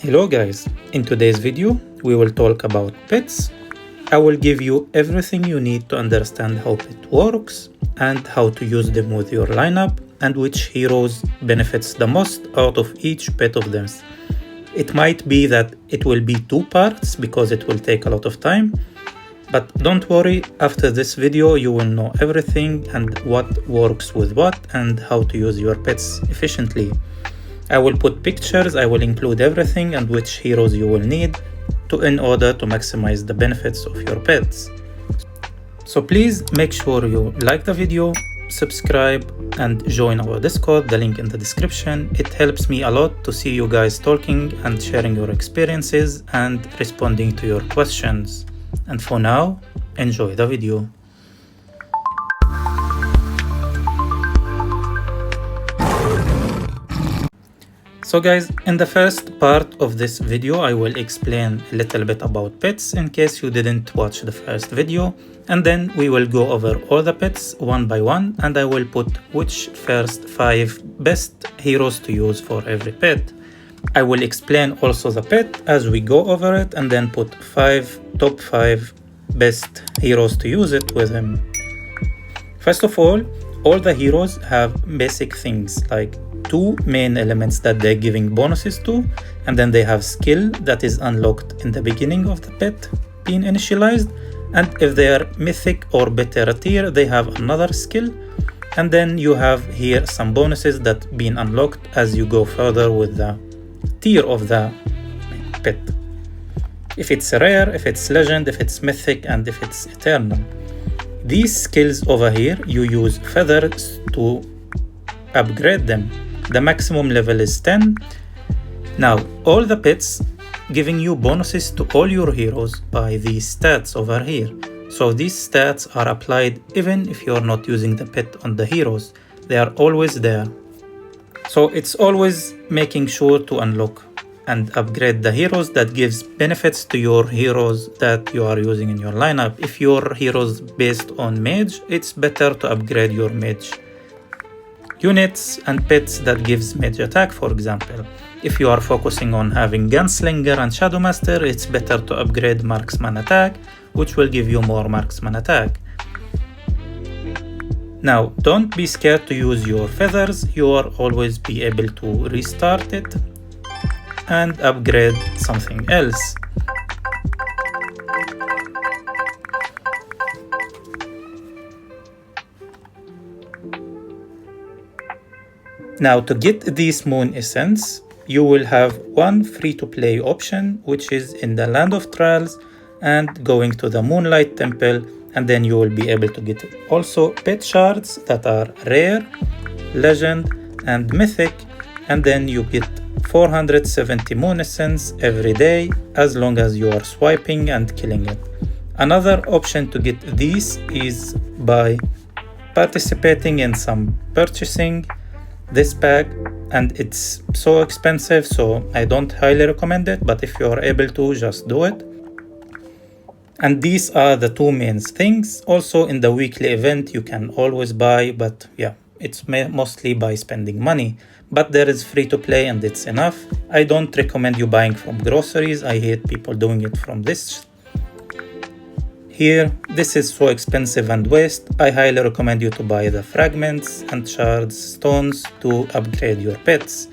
Hello guys, in today's video we will talk about pets. I will give you everything you need to understand how pet works and how to use them with your lineup and which heroes benefits the most out of each pet of them. It might be that it will be 2 parts because it will take a lot of time, but don't worry, after this video you will know everything and what works with what and how to use your pets efficiently. I will put pictures, I will include everything and which heroes you will need in order to maximize the benefits of your pets. So please make sure you like the video, subscribe and join our Discord, the link in the description. It helps me a lot to see you guys talking and sharing your experiences and responding to your questions. And for now, enjoy the video. So guys, in the first part of this video, I will explain a little bit about pets in case you didn't watch the first video. And then we will go over all the pets one by one and I will put which first 5 best heroes to use for every pet. I will explain also the pet as we go over it and then put top 5 best heroes to use it with him. First of all the heroes have basic things like 2 main elements that they're giving bonuses to, and then they have skill that is unlocked in the beginning of the pet being initialized, and if they are mythic or better tier they have another skill, and then you have here some bonuses that being unlocked as you go further with the tier of the pet. If it's rare, if it's legend, if it's mythic and if it's eternal. These skills over here you use feathers to upgrade them. The maximum level is 10. Now, all the pets giving you bonuses to all your heroes by these stats over here. So these stats are applied even if you're not using the pet on the heroes. They are always there. So it's always making sure to unlock and upgrade the heroes that gives benefits to your heroes that you are using in your lineup. If your heroes based on mage, it's better to upgrade your mage units and pets that gives mage attack, for example. If you are focusing on having Gunslinger and Shadow Master, it's better to upgrade Marksman attack, which will give you more Marksman attack. Now, don't be scared to use your feathers, you will always be able to restart it and upgrade something else. Now, to get this moon essence, you will have one free-to-play option, which is in the Land of Trials and going to the Moonlight Temple, and then you will be able to get also pet shards that are rare, legend and mythic, and then you get 470 moon essence every day as long as you are swiping and killing it. Another option to get these is by participating in some purchasing this pack, and it's so expensive, so I don't highly recommend it, but if you are able to, just do it. And these are the 2 main things. Also in the weekly event you can always buy, but yeah, it's mostly by spending money, but there is free to play and it's enough. I don't recommend you buying from groceries. I hate people doing it from this. Here, this is so expensive and waste. I highly recommend you to buy the fragments and shards, stones to upgrade your pets.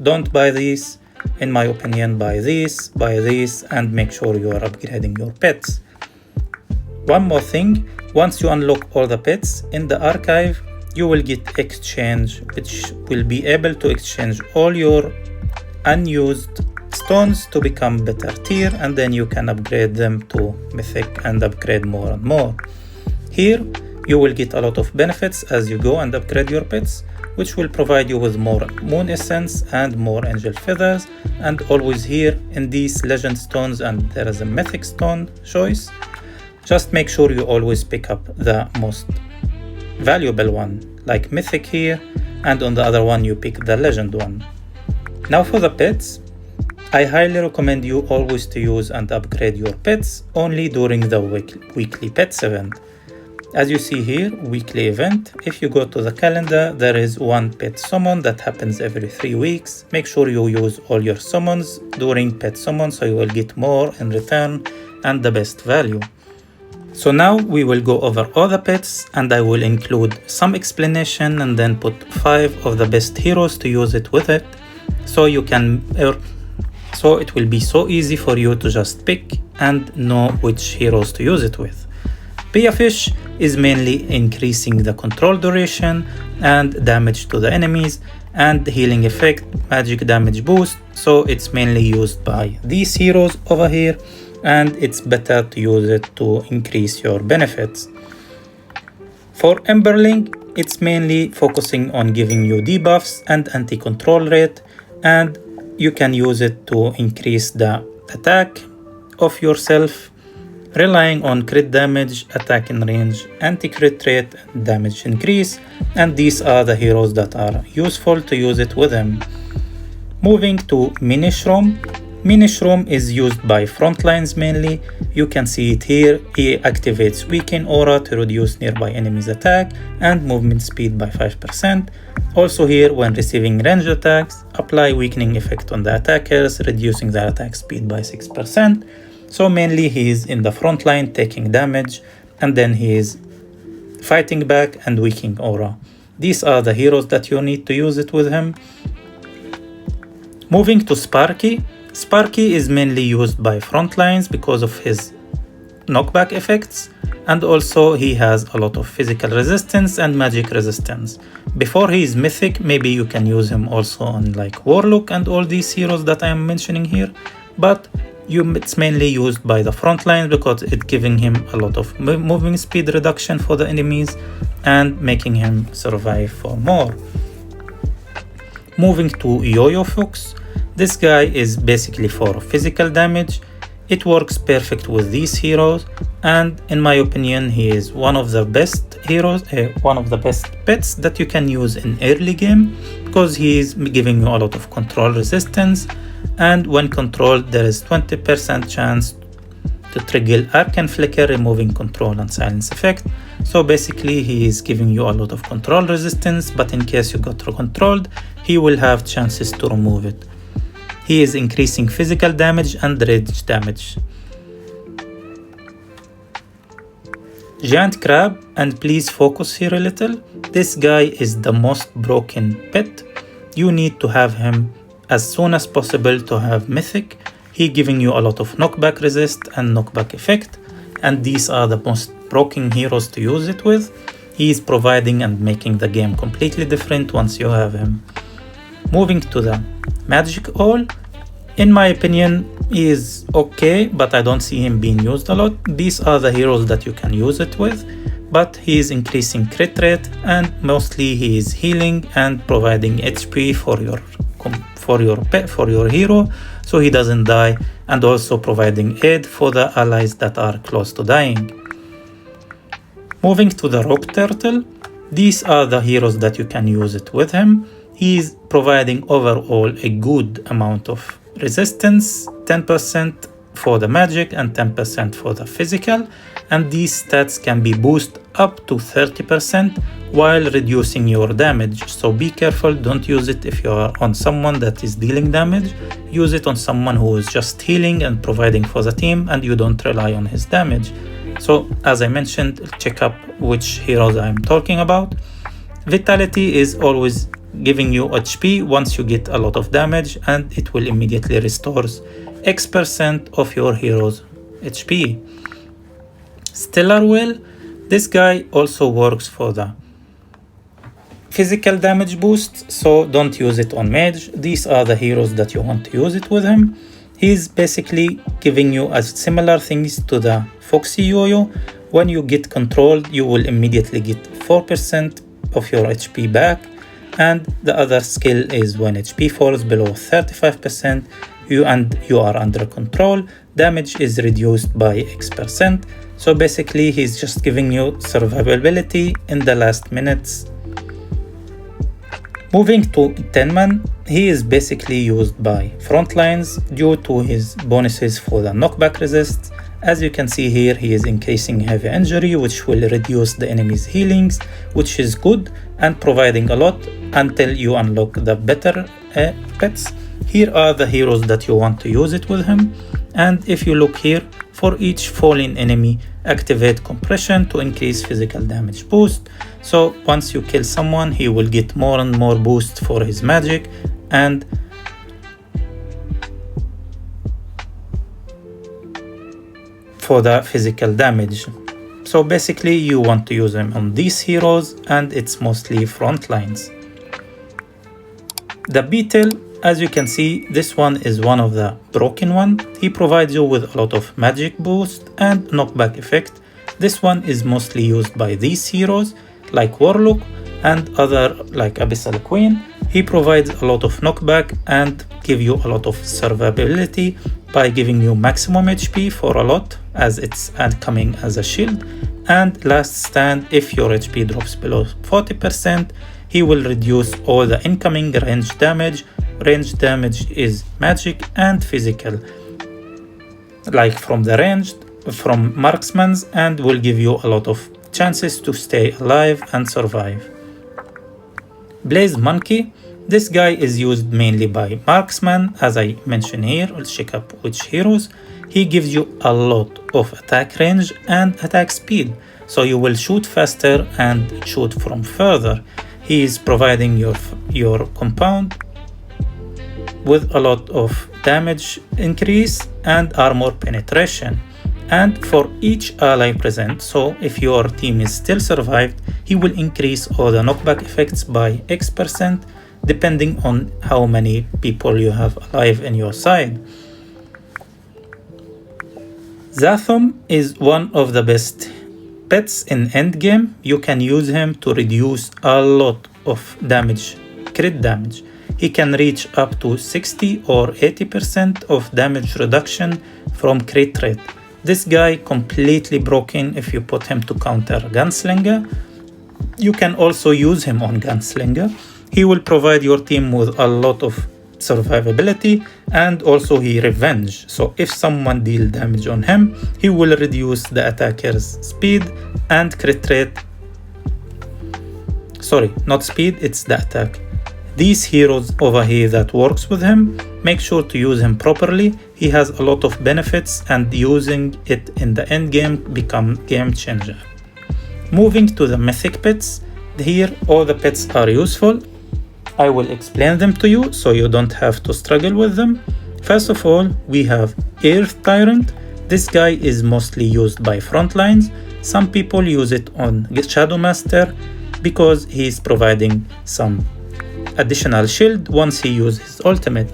Don't buy these. In my opinion, buy these, and make sure you are upgrading your pets. One more thing, once you unlock all the pets, in the archive, you will get exchange, which will be able to exchange all your unused stones to become better tier, and then you can upgrade them to mythic and upgrade more and more. Here you will get a lot of benefits as you go and upgrade your pets, which will provide you with more moon essence and more angel feathers. And always here in these legend stones, and there is a mythic stone choice, just make sure you always pick up the most valuable one, like mythic here, and on the other one you pick the legend one. Now for the pets, I highly recommend you always to use and upgrade your pets only during the weekly pets event. As you see here, weekly event. If you go to the calendar, there is one pet summon that happens every 3 weeks. Make sure you use all your summons during pet summon so you will get more in return and the best value. So now we will go over all the pets and I will include some explanation and then put 5 of the best heroes to use it with it. So you can, so it will be so easy for you to just pick and know which heroes to use it with. Pish is mainly increasing the control duration and damage to the enemies and healing effect, magic damage boost. So it's mainly used by these heroes over here and it's better to use it to increase your benefits. For Emberling, it's mainly focusing on giving you debuffs and anti-control rate, and you can use it to increase the attack of yourself, relying on crit damage, attack in range, anti-crit rate, and damage increase, and these are the heroes that are useful to use it with them. Moving to Minishroom. Minishroom is used by frontlines mainly. You can see it here. He activates Weaken Aura to reduce nearby enemies' attack and movement speed by 5%. Also here, when receiving ranged attacks, apply weakening effect on the attackers, reducing their attack speed by 6%. So mainly he is in the front line taking damage and then he is fighting back and weakening aura. These are the heroes that you need to use it with him. Moving to Sparky. Sparky is mainly used by front lines because of his knockback effects, and also he has a lot of physical resistance and magic resistance. Before he is mythic, maybe you can use him also on like Warlock and all these heroes that I am mentioning here, but it's mainly used by the front line because it's giving him a lot of moving speed reduction for the enemies and making him survive for more. Moving to Yoyo Fox. This guy is basically for physical damage. It works perfect with these heroes, and in my opinion he is one of the best heroes, one of the best pets that you can use in early game because he is giving you a lot of control resistance, and when controlled there is 20% chance to trigger Arkan Flicker, removing control and silence effect. So basically he is giving you a lot of control resistance, but in case you got controlled, he will have chances to remove it. He is increasing physical damage and rage damage. Giant Crab, and please focus here a little. This guy is the most broken pet. You need to have him as soon as possible to have mythic. He giving you a lot of knockback resist and knockback effect, and these are the most broken heroes to use it with. He is providing and making the game completely different once you have him. Moving to the Magic All. In my opinion, he is okay, but I don't see him being used a lot. These are the heroes that you can use it with, but he is increasing crit rate and mostly he is healing and providing HP for your hero so he doesn't die, and also providing aid for the allies that are close to dying. Moving to the Rock Turtle. These are the heroes that you can use it with him. He is providing overall a good amount of resistance, 10% for the magic and 10% for the physical, and these stats can be boosted up to 30% while reducing your damage. So be careful, don't use it if you are on someone that is dealing damage. Use it on someone who is just healing and providing for the team and you don't rely on his damage. So as I mentioned, check up which heroes I'm talking about. Vitality is always giving you HP once you get a lot of damage, and it will immediately restores X% of your hero's HP. Stellar Will. This guy also works for the physical damage boost, so don't use it on mage. These are the heroes that you want to use it with him. He's basically giving you as similar things to the Foxy Yoyo. When you get controlled, you will immediately get 4% of your HP back, and the other skill is when HP falls below 35%, you are under control, damage is reduced by X%. So basically he's just giving you survivability in the last minutes. Moving to Tenman, he is basically used by frontlines due to his bonuses for the knockback resist As you can see here, he is increasing heavy injury, which will reduce the enemy's healings, which is good and providing a lot until you unlock the better pets. Here are the heroes that you want to use it with him. And if you look here, for each fallen enemy, activate compression to increase physical damage boost. So once you kill someone, he will get more and more boost for his magic and for the physical damage. So basically you want to use them on these heroes, and it's mostly front lines. The Beetle, as you can see, this one is one of the broken one. He provides you with a lot of magic boost and knockback effect. This one is mostly used by these heroes like Warlock and other like Abyssal Queen. He provides a lot of knockback and give you a lot of survivability by giving you maximum HP for a lot, as it's coming as a shield. And last stand, if your HP drops below 40%, he will reduce all the incoming range damage. Range damage is magic and physical, like from the ranged, from marksmans, and will give you a lot of chances to stay alive and survive. Blaze Monkey, this guy is used mainly by marksman, as I mentioned here. Let's check up which heroes. He gives you a lot of attack range and attack speed, so you will shoot faster and shoot from further. He is providing your compound with a lot of damage increase and armor penetration. And for each ally present, so if your team is still survived, he will increase all the knockback effects by X%, depending on how many people you have alive in your side. Zath is one of the best pets in endgame. You can use him to reduce a lot of damage, crit damage. He can reach up to 60 or 80% of damage reduction from crit rate. This guy completely broken if you put him to counter Gunslinger. You can also use him on Gunslinger. He will provide your team with a lot of survivability, and also he revenge. So if someone deal damage on him, he will reduce the attacker's speed and crit rate. Sorry, not speed, it's the attack. These heroes over here that works with him, make sure to use him properly. He has a lot of benefits, and using it in the end game become game changer. Moving to the mythic pets, here all the pets are useful. I will explain them to you so you don't have to struggle with them. First of all, we have Earth Tyrant. This guy is mostly used by front lines. Some people use it on Shadow Master because he is providing some additional shield once he uses his ultimate.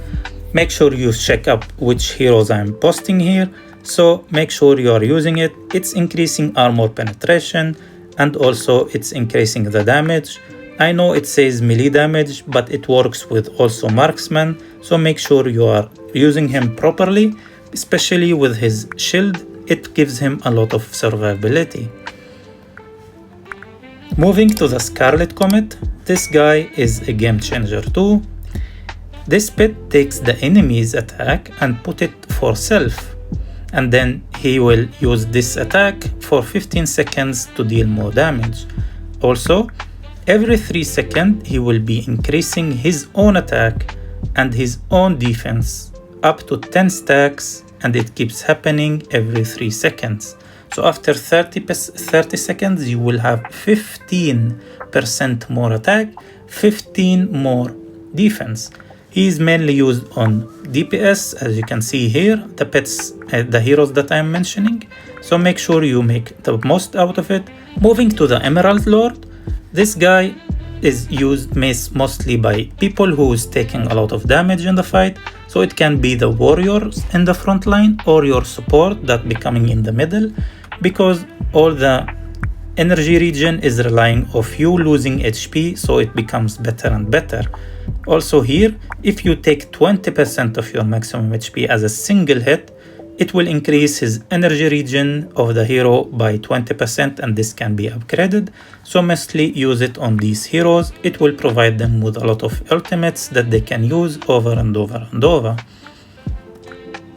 Make sure you check up which heroes I'm posting here, so make sure you are using it. It's increasing armor penetration and also it's increasing the damage. I know it says melee damage, but it works with also marksman, so make sure you are using him properly, especially with his shield. It gives him a lot of survivability. Moving to the Scarlet Comet, this guy is a game changer too. This pet takes the enemy's attack and put it for self, and then he will use this attack for 15 seconds to deal more damage. Also, every 3 seconds he will be increasing his own attack and his own defense up to 10 stacks, and it keeps happening every 3 seconds. So after 30 seconds you will have 15% more attack, 15 more defense. He is mainly used on DPS, as you can see here, the pets, the heroes that I am mentioning. So make sure you make the most out of it. Moving to the Emerald Lord, this guy is used mostly by people who is taking a lot of damage in the fight. So it can be the warriors in the front line or your support that becoming in the middle, because all the energy regen is relying of you losing HP, so it becomes better and better. Also here, if you take 20% of your maximum HP as a single hit, it will increase his energy regen of the hero by 20%, and this can be upgraded. So mostly use it on these heroes. It will provide them with a lot of ultimates that they can use over and over and over.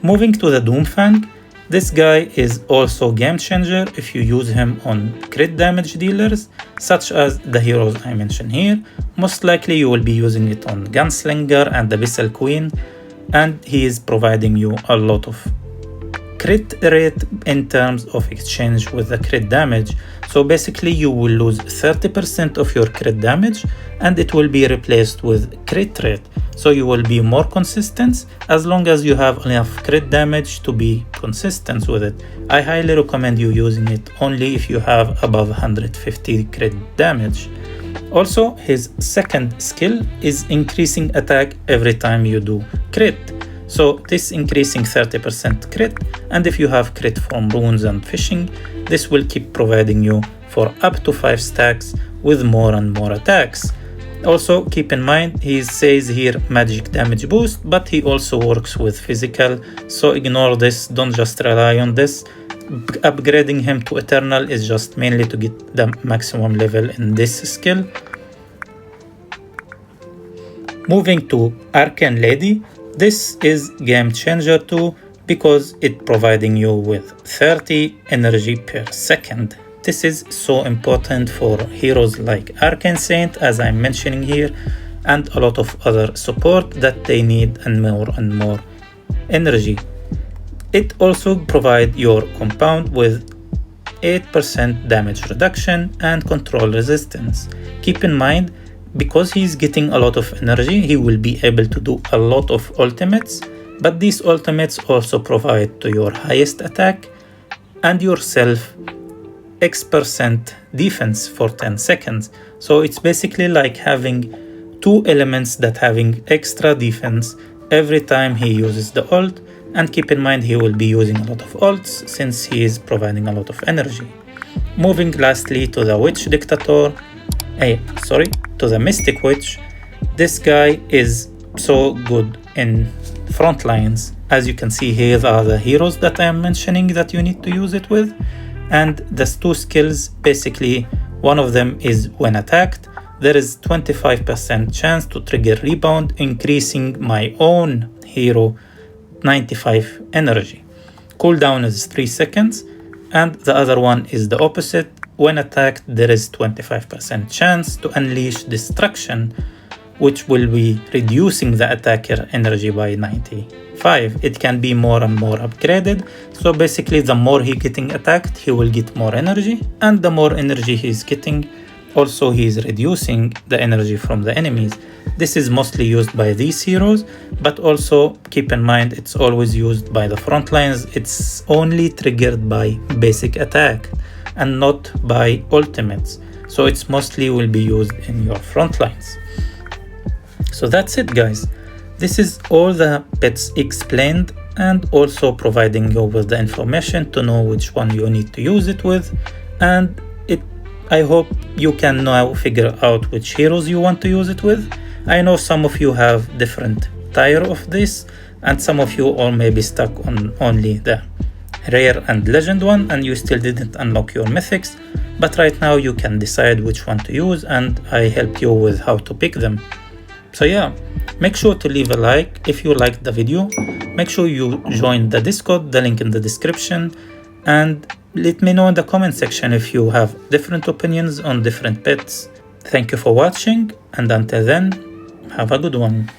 Moving to the Doomfang, This guy is also game changer if you use him on crit damage dealers, such as the heroes I mentioned here. Most likely you will be using it on Gunslinger and the Beetle Queen, and he is providing you a lot of crit rate in terms of exchange with the crit damage. So basically you will lose 30% of your crit damage and it will be replaced with crit rate. So you will be more consistent as long as you have enough crit damage to be consistent with it. I highly recommend you using it only if you have above 150 crit damage. Also, his second skill is increasing attack every time you do crit. So this increasing 30% crit, and if you have crit from runes and fishing, this will keep providing you for up to 5 stacks with more and more attacks. Also keep in mind, he says here magic damage boost, but he also works with physical, so ignore this, don't just rely on this. Upgrading him to Eternal is just mainly to get the maximum level in this skill. Moving to Arkan Lady, this is game changer too because it providing you with 30 energy per second. This is so important for heroes like Arkan Saint, as I'm mentioning here, and a lot of other support that they need and more energy. It also provides your compound with 8% damage reduction and control resistance. Keep in mind, because he's getting a lot of energy, he will be able to do a lot of ultimates, but these ultimates also provide to your highest attack and yourself X% defense for 10 seconds. So it's basically like having two elements that having extra defense every time he uses the ult. And keep in mind, he will be using a lot of ults since he is providing a lot of energy. Moving lastly to the Witch Dictator, to the Mystic Witch. This guy is so good in front lines. As you can see, here are the heroes that I am mentioning that you need to use it with. And there's two skills, basically one of them is when attacked, there is 25% chance to trigger rebound, increasing my own hero 95 energy. Cooldown is 3 seconds, and the other one is the opposite. When attacked, there is 25% chance to unleash destruction, which will be reducing the attacker energy by 95. It can be more and more upgraded. So basically, the more he getting attacked, he will get more energy, and the more energy he's getting, also he is reducing the energy from the enemies. This is mostly used by these heroes, but also keep in mind it's always used by the front lines. It's only triggered by basic attack and not by ultimates. So it's mostly will be used in your front lines. So that's it, guys. This is all the pets explained and also providing you with the information to know which one you need to use it with. And I hope you can now figure out which heroes you want to use it with. I know some of you have different tier of this, and some of you are maybe stuck on only the rare and legend one and you still didn't unlock your mythics, but right now you can decide which one to use, and I helped you with how to pick them. So yeah, make sure to leave a like if you liked the video. Make sure you join the Discord, the link in the description, and let me know in the comment section if you have different opinions on different pets. Thank you for watching, and until then, have a good one.